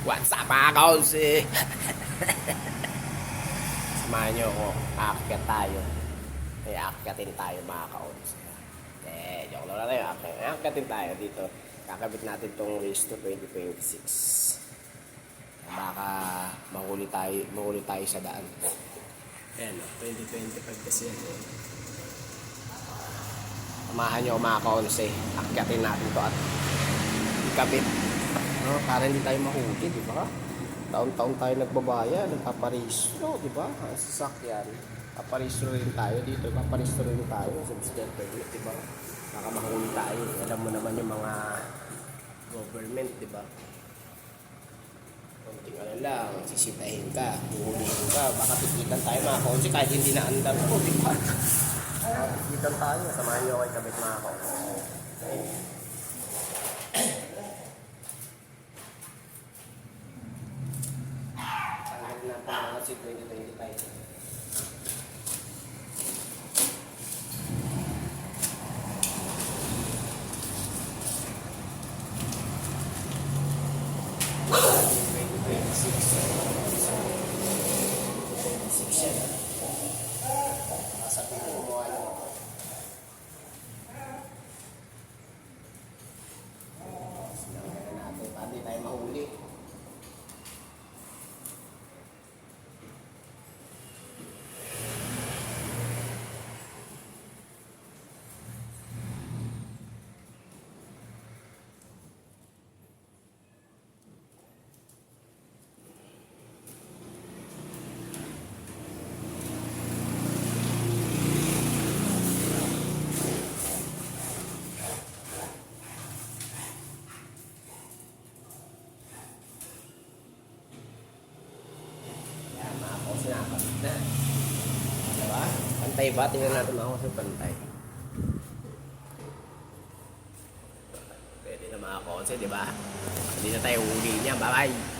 What's up mga kaunsi? Samahan nyo ako, aakyat tayo. Ay, aakyatin tayo mga kaunsi. Joke lang tayo, aakyatin tayo dito. Kakabit natin tong race to 2026. Baka mahuli tayo sa daan. Ayan, 2025 kasi yan. Samahan nyo mga kaunsi, aakyatin natin to at ikabit. No, para hindi tayo mahuli, di ba? Taon-taon tayo nagbabaya, nagpaparehistro, di ba? Ang sasakyan. Paparehistro rin tayo dito, paparehistro rin tayo sa Biscayne Permit, di ba? Baka mahuli tayo. Alam mo naman yung mga government, di ba? Konting ano lang, sisitahin ka, huhulihin ka, baka pikitan tayo mga kaunsi kahit hindi na andar ko, di ba? Pikitan tayo, samahan nyo kay kabit mga kaunsi. Si 2025. Sinakabit na. Diba? Pantay ba? Tingnan natin mga kasi pantay. Pwede na mga konse, diba? Hindi na tayo uli niya. Bye-bye!